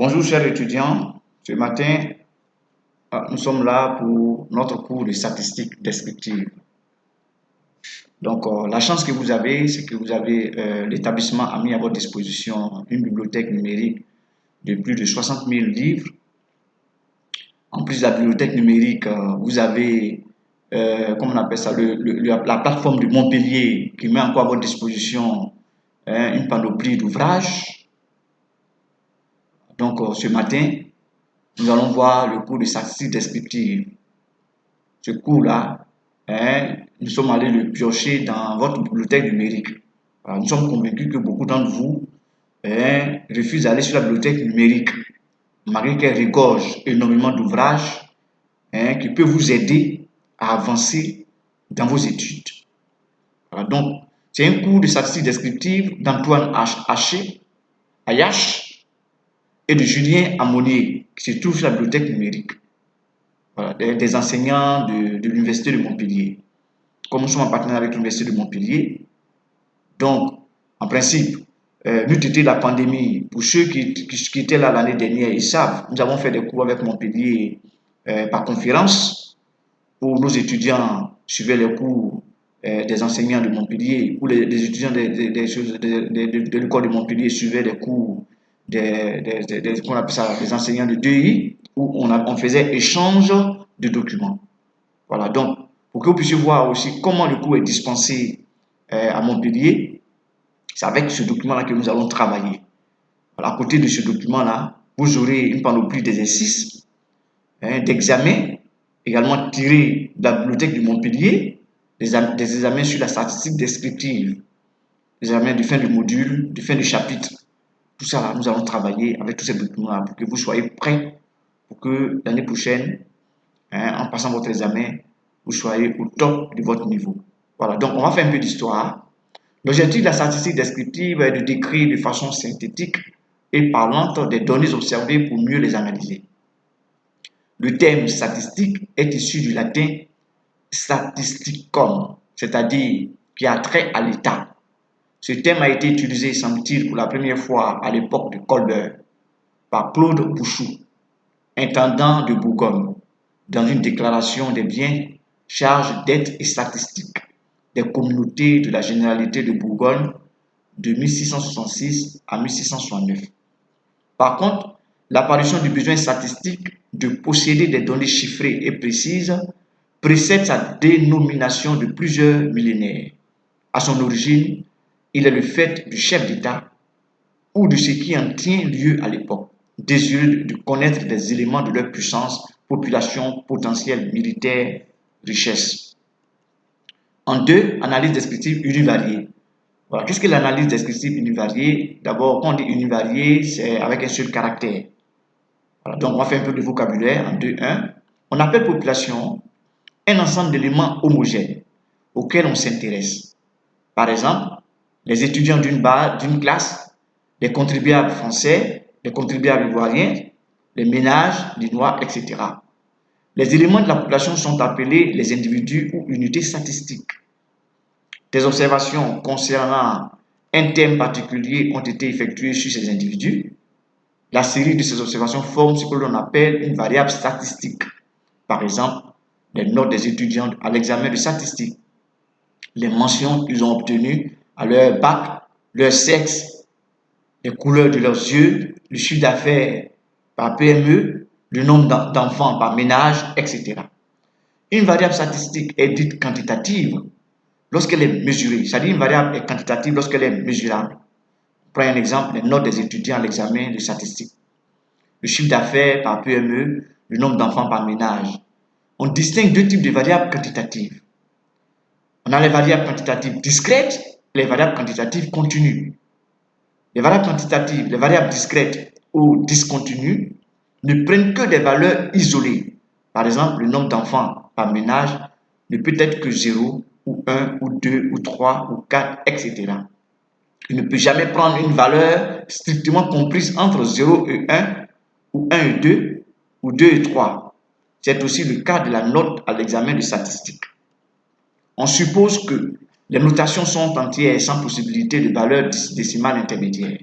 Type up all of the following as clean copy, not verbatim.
Bonjour chers étudiants, ce matin nous sommes là pour notre cours de statistiques descriptives. Donc la chance que vous avez, c'est que vous avez l'établissement a mis à votre disposition une bibliothèque numérique de plus de 60 000 livres. En plus de la bibliothèque numérique, vous avez, comment on appelle ça, la plateforme de Montpellier qui met encore à votre disposition une panoplie d'ouvrages. Donc ce matin, nous allons voir le cours de statistiques descriptives. Ce cours-là, nous sommes allés le piocher dans votre bibliothèque numérique. Alors, nous sommes convaincus que beaucoup d'entre vous refusent d'aller sur la bibliothèque numérique, malgré qu'elle regorge énormément d'ouvrages qui peuvent vous aider à avancer dans vos études. Voilà, donc, c'est un cours de statistiques descriptives d'Antoine Ayache et de Julien Ammonier qui se trouve sur la bibliothèque numérique. Voilà, des enseignants de l'Université de Montpellier. Comme nous sommes en partenariat avec l'Université de Montpellier, donc, en principe, n'eût été la pandémie, pour ceux qui étaient là l'année dernière, ils savent, nous avons fait des cours avec Montpellier par conférence, où nos étudiants suivaient les cours des enseignants de Montpellier, où les étudiants de l'école de Montpellier suivaient les cours qu'on appelle ça, des enseignants de 2I, où on faisait échange de documents. Voilà, donc, pour que vous puissiez voir aussi comment le cours est dispensé à Montpellier, c'est avec ce document-là que nous allons travailler. Voilà, à côté de ce document-là, vous aurez une panoplie d'exercices, d'examens, également tirés de la bibliothèque de Montpellier, des examens sur la statistique descriptive, des examens de fin de module, de fin de chapitre. Tout ça, là, nous allons travailler avec tous ces documents-là pour que vous soyez prêts pour que l'année prochaine, en passant votre examen, vous soyez au top de votre niveau. Voilà, donc on va faire un peu d'histoire. L'objectif de la statistique descriptive est de décrire de façon synthétique et parlante des données observées pour mieux les analyser. Le terme statistique est issu du latin statisticum, c'est-à-dire qui a trait à l'état. Ce terme a été utilisé, semble-t-il, pour la première fois à l'époque de Colbert par Claude Bouchoux, intendant de Bourgogne, dans une déclaration des biens, charges, dettes et statistiques des communautés de la Généralité de Bourgogne de 1666 à 1669. Par contre, l'apparition du besoin statistique de posséder des données chiffrées et précises précède sa dénomination de plusieurs millénaires. À son origine, il est le fait du chef d'État ou de ce qui en tient lieu à l'époque, désireux de connaître des éléments de leur puissance, population, potentiel militaire, richesse. En deux, analyse descriptive univariée. Voilà. Qu'est-ce que l'analyse descriptive univariée? D'abord, quand on dit univariée, c'est avec un seul caractère. Voilà. Donc, on va faire un peu de vocabulaire en 2.1. On appelle population un ensemble d'éléments homogènes auxquels on s'intéresse. Par exemple, les étudiants d'une classe, les contribuables français, les contribuables ivoiriens, les ménages, les noirs, etc. Les éléments de la population sont appelés les individus ou unités statistiques. Des observations concernant un thème particulier ont été effectuées sur ces individus. La série de ces observations forme ce que l'on appelle une variable statistique. Par exemple, les notes des étudiants à l'examen de statistique, les mentions qu'ils ont obtenues à leur bac, leur sexe, les couleurs de leurs yeux, le chiffre d'affaires par PME, le nombre d'enfants par ménage, etc. Une variable statistique est dite quantitative lorsqu'elle est mesurée. C'est-à-dire une variable est quantitative lorsqu'elle est mesurable. Prenons un exemple, les notes des étudiants à l'examen de statistique. Le chiffre d'affaires par PME, le nombre d'enfants par ménage. On distingue deux types de variables quantitatives. On a les variables quantitatives discrètes et les variables quantitatives continues. Les variables quantitatives, les variables discrètes ou discontinues ne prennent que des valeurs isolées. Par exemple, le nombre d'enfants par ménage ne peut être que 0 ou 1 ou 2 ou 3 ou 4, etc. Il ne peut jamais prendre une valeur strictement comprise entre 0 et 1 ou 1 et 2 ou 2 et 3. C'est aussi le cas de la note à l'examen de statistique. On suppose que les notations sont entières sans possibilité de valeur décimale intermédiaire.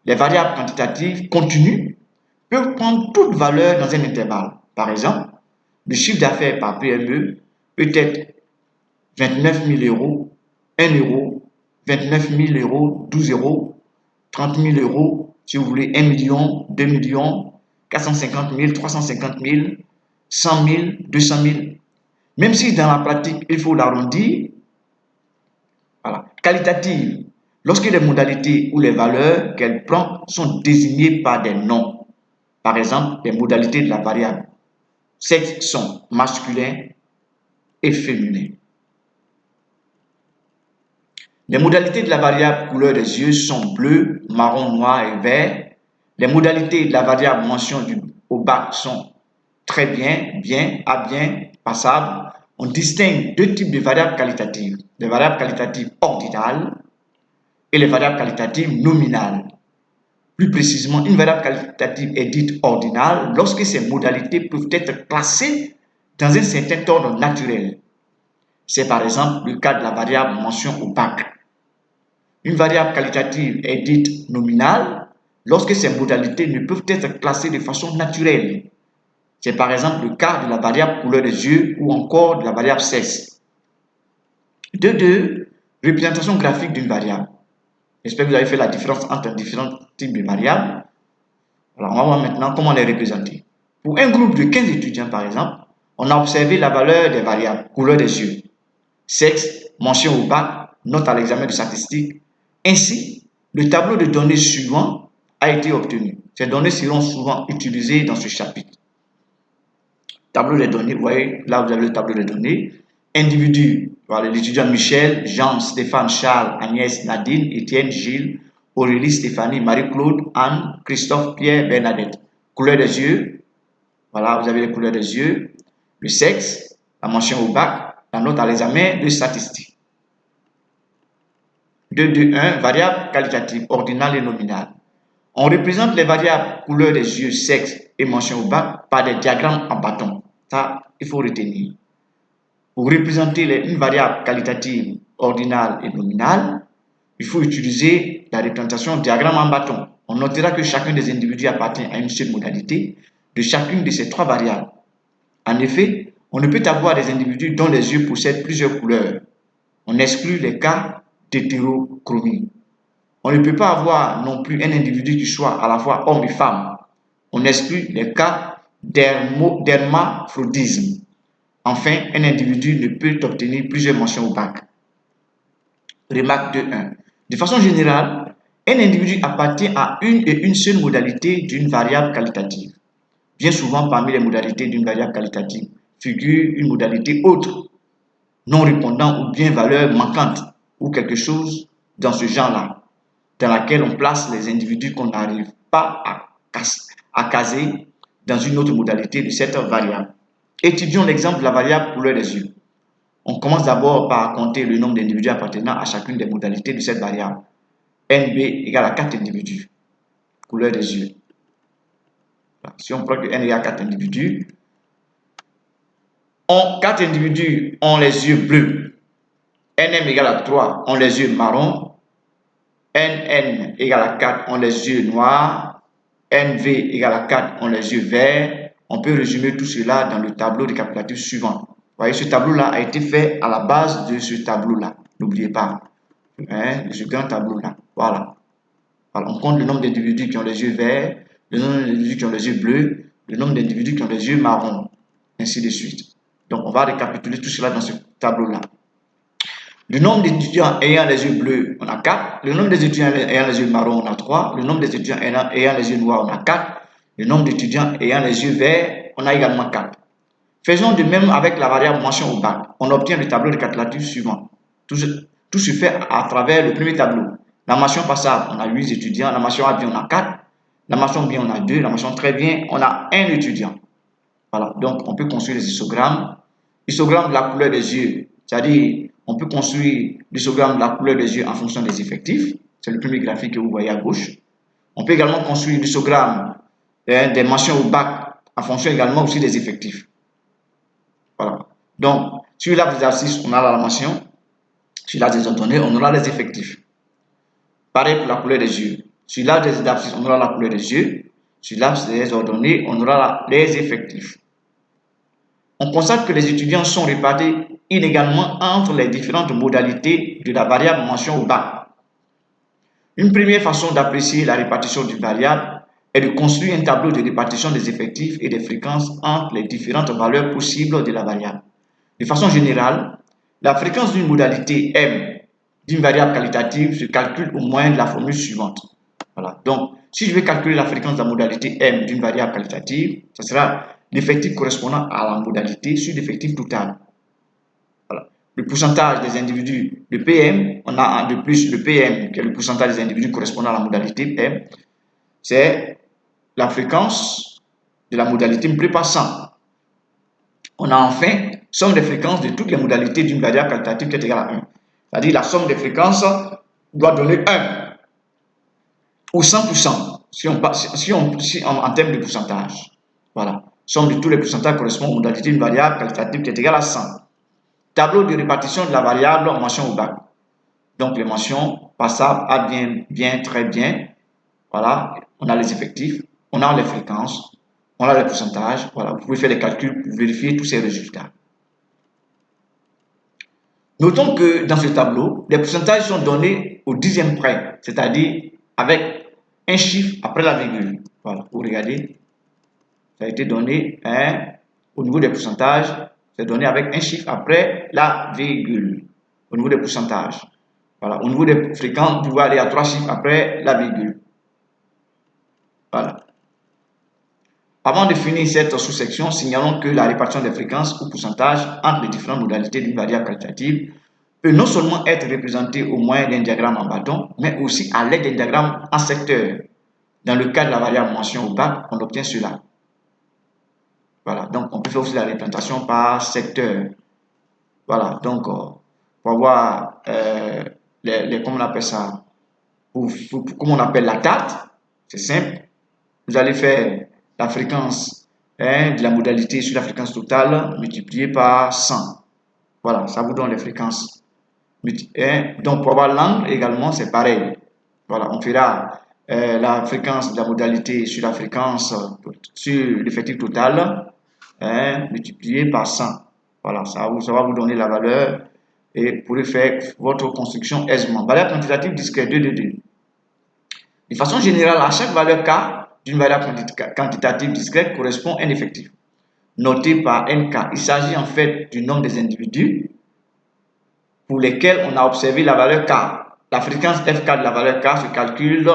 Les variables quantitatives continues peut prendre toute valeur dans un intervalle. Par exemple, le chiffre d'affaires par PME peut être 29 000 euros, 1 euro, 29 000 euros, 12 euros, 30 000 euros, si vous voulez, 1 million, 2 millions, 450 000, 350 000, 100 000, 200 000. Même si dans la pratique, il faut l'arrondir, voilà. Qualitative, lorsque les modalités ou les valeurs qu'elle prend sont désignées par des noms. Par exemple, les modalités de la variable sexe sont masculin et féminin. Les modalités de la variable couleur des yeux sont bleu, marron, noir et vert. Les modalités de la variable mention au bac sont très bien, bien, à bien, passable. On distingue deux types de variables qualitatives. Les variables qualitatives ordinales et les variables qualitatives nominales. Plus précisément, une variable qualitative est dite ordinale lorsque ses modalités peuvent être classées dans un certain ordre naturel. C'est par exemple le cas de la variable mention au bac. Une variable qualitative est dite nominale lorsque ses modalités ne peuvent être classées de façon naturelle. C'est par exemple le cas de la variable couleur des yeux ou encore de la variable sexe. 2. Représentation graphique d'une variable. J'espère que vous avez fait la différence entre différents types de variables. Alors, on va voir maintenant comment les représenter. Pour un groupe de 15 étudiants, par exemple, on a observé la valeur des variables couleur des yeux, sexe, mention au bac, note à l'examen de statistique. Ainsi, le tableau de données suivant a été obtenu. Ces données seront souvent utilisées dans ce chapitre. Tableau des données, vous voyez, là vous avez le tableau des données. Individus, voilà, l'étudiant Michel, Jean, Stéphane, Charles, Agnès, Nadine, Étienne, Gilles, Aurélie, Stéphanie, Marie-Claude, Anne, Christophe, Pierre, Bernadette. Couleur des yeux, voilà, vous avez les couleurs des yeux. Le sexe, la mention au bac, la note à l'examen de statistique. 2.2.1, variables qualitatives, ordinales et nominales. On représente les variables couleur des yeux, sexe et mention au bac par des diagrammes en bâton. Ça, il faut retenir. Pour représenter une variable qualitative, ordinale et nominale, il faut utiliser la représentation diagramme en bâton. On notera que chacun des individus appartient à une seule modalité de chacune de ces trois variables. En effet, on ne peut avoir des individus dont les yeux possèdent plusieurs couleurs. On exclut les cas d'hétérochromie. On ne peut pas avoir non plus un individu qui soit à la fois homme et femme. On exclut les cas d'hermaphrodisme. Enfin, un individu ne peut obtenir plusieurs mentions au bac. Remarque 2.1. De façon générale, un individu appartient à une et une seule modalité d'une variable qualitative. Bien souvent, parmi les modalités d'une variable qualitative figure une modalité autre, non répondant ou bien valeur manquante ou quelque chose dans ce genre-là, dans laquelle on place les individus qu'on n'arrive pas à caser dans une autre modalité de cette variable. Étudions l'exemple de la variable couleur des yeux. On commence d'abord par compter le nombre d'individus appartenant à chacune des modalités de cette variable. NB égale à 4 individus. Couleur des yeux. Si on prend que N égale à 4 individus, 4 individus ont les yeux bleus. NM égale à 3 ont les yeux marrons. NN égale à 4 ont les yeux noirs. NV égale à 4 ont les yeux verts. On peut résumer tout cela dans le tableau récapitulatif suivant. Vous voyez, ce tableau-là a été fait à la base de ce tableau-là. N'oubliez pas. De ce grand tableau-là. Voilà. Alors, on compte le nombre d'individus qui ont les yeux verts, le nombre d'individus qui ont les yeux bleus, le nombre d'individus qui ont les yeux marrons, ainsi de suite. Donc, on va récapituler tout cela dans ce tableau-là. Le nombre d'étudiants ayant les yeux bleus, on a 4. Le nombre des étudiants ayant les yeux marrons, on a 3. Le nombre des étudiants ayant les yeux noirs, on a 4. Le nombre d'étudiants ayant les yeux verts, on a également 4. Faisons de même avec la variable mention au bac. On obtient le tableau récapitulatif suivant. Tout se fait à travers le premier tableau. La mention passable, on a 8 étudiants. La mention à bien, on a 4. La mention bien, on a 2. La mention très bien, on a 1 étudiant. Voilà, donc on peut construire les histogrammes. Histogramme de la couleur des yeux, c'est-à-dire on peut construire l'histogramme de la couleur des yeux en fonction des effectifs. C'est le premier graphique que vous voyez à gauche. On peut également construire l'histogramme des mentions au bac en fonction également aussi des effectifs. Voilà. Donc, sur l'arbre des abscisses, on a la mention. Sur l'arbre des ordonnées, on aura les effectifs. Pareil pour la couleur des yeux. Sur l'arbre des abscisses, on aura la couleur des yeux. Sur l'axe des ordonnées, on aura les effectifs. On constate que les étudiants sont répartis inégalement entre les différentes modalités de la variable mention au bac. Une première façon d'apprécier la répartition d'une variable est de construire un tableau de répartition des effectifs et des fréquences entre les différentes valeurs possibles de la variable. De façon générale, la fréquence d'une modalité M d'une variable qualitative se calcule au moyen de la formule suivante. Voilà. Donc, si je vais calculer la fréquence de la modalité M d'une variable qualitative, ce sera l'effectif correspondant à la modalité sur l'effectif total. Voilà. Le pourcentage des individus de PM, on a de plus le PM, qui est le pourcentage des individus correspondant à la modalité M, c'est la fréquence de la modalité multipliée par 100. On a enfin somme des fréquences de toutes les modalités d'une variable qualitative qui est égale à 1. C'est-à-dire la somme des fréquences doit donner 1 ou 100% en termes de pourcentage. Voilà. Somme de tous les pourcentages correspond aux modalités d'une variable qualitative qui est égale à 100. Tableau de répartition de la variable mention au bac. Donc les mentions passables, A bien, bien, très bien. Voilà, on a les effectifs, on a les fréquences, on a les pourcentages. Voilà, vous pouvez faire les calculs pour vérifier tous ces résultats. Notons que dans ce tableau, les pourcentages sont donnés au dixième près, c'est-à-dire avec un chiffre après la virgule. Voilà, vous regardez, ça a été donné au niveau des pourcentages, c'est donné avec un chiffre après la virgule, au niveau des pourcentages. Voilà, au niveau des fréquences, vous pouvez aller à 3 chiffres après la virgule. Voilà. Avant de finir cette sous-section, signalons que la répartition des fréquences ou pourcentages entre les différentes modalités d'une variable qualitative peut non seulement être représentée au moyen d'un diagramme en bâton, mais aussi à l'aide d'un diagramme en secteur. Dans le cas de la variable mention au bac, on obtient cela. Voilà, donc on peut faire aussi la représentation par secteur. Voilà, donc pour avoir comment on appelle ça, comment on appelle la date, c'est simple. Vous allez faire la fréquence de la modalité sur la fréquence totale multipliée par 100. Voilà, ça vous donne les fréquences. Donc pour avoir l'angle également, c'est pareil. Voilà, on fera la fréquence de la modalité sur la fréquence sur l'effectif total multiplié par 100. Voilà, ça va vous donner la valeur et vous pourrez faire votre construction aisément. Valeur quantitative discrète 2, 2, 2. De façon générale, à chaque valeur K d'une variable quantitative discrète correspond à un effectif, noté par NK. Il s'agit en fait du nombre des individus pour lesquels on a observé la valeur K. La fréquence FK de la valeur K se calcule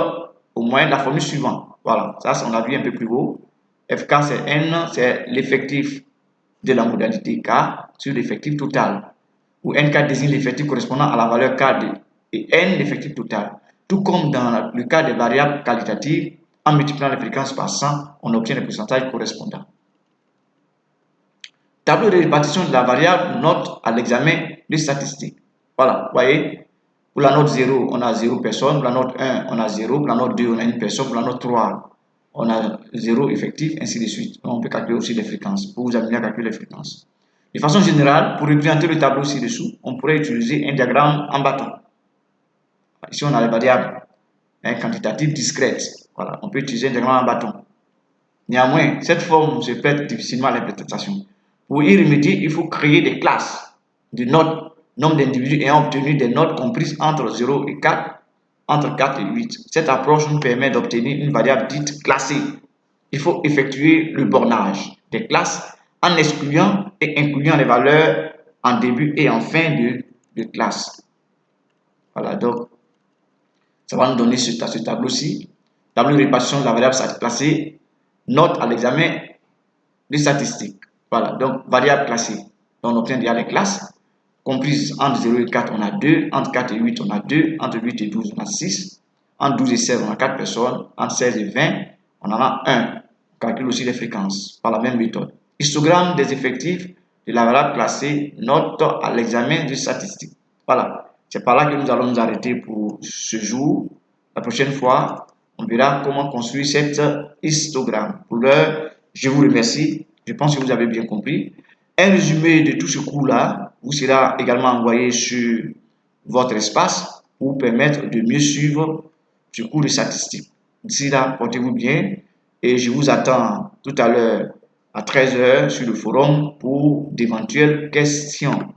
au moyen de la formule suivante. Voilà, ça on a vu un peu plus haut. FK c'est N, c'est l'effectif de la modalité K sur l'effectif total. Où NK désigne l'effectif correspondant à la valeur K et N l'effectif total. Tout comme dans le cas des variables qualitatives, en multipliant les fréquences par 100, on obtient les pourcentages correspondants. Tableau de répartition de la variable note à l'examen de statistiques. Voilà, vous voyez, pour la note 0, on a 0 personnes, pour la note 1, on a 0, pour la note 2, on a 1 personne, pour la note 3, on a 0 effectif, ainsi de suite. On peut calculer aussi les fréquences, pour vous amener à calculer les fréquences. De façon générale, pour représenter le tableau ci-dessous, on pourrait utiliser un diagramme en bâton. Ici, on a les variables quantitatives discrètes. Voilà, on peut utiliser un diagramme en bâton. Néanmoins, cette forme se prête difficilement à l'interprétation. Pour y remédier, il faut créer des classes de notes, nombre d'individus ayant obtenu des notes comprises entre 0 et 4, entre 4 et 8. Cette approche nous permet d'obtenir une variable dite classée. Il faut effectuer le bornage des classes en excluant et incluant les valeurs en début et en fin de classe. Voilà, donc, ça va nous donner ce tableau-ci. Tableau de répartition de la variable classée, note à l'examen des statistiques. Voilà, donc variable classée. Donc on obtient déjà les classes comprises entre 0 et 4, on a 2, entre 4 et 8, on a 2, entre 8 et 12, on a 6, entre 12 et 16, on a 4 personnes, entre 16 et 20, on en a 1. On calcule aussi les fréquences par la même méthode. Histogramme des effectifs de la variable classée, note à l'examen de statistiques. Voilà, c'est par là que nous allons nous arrêter pour ce jour. La prochaine fois, on verra comment construire cet histogramme. Pour l'heure, je vous remercie. Je pense que vous avez bien compris. Un résumé de tout ce cours-là vous sera également envoyé sur votre espace pour vous permettre de mieux suivre ce cours de statistiques. D'ici là, portez-vous bien et je vous attends tout à l'heure à 13 h sur le forum pour d'éventuelles questions.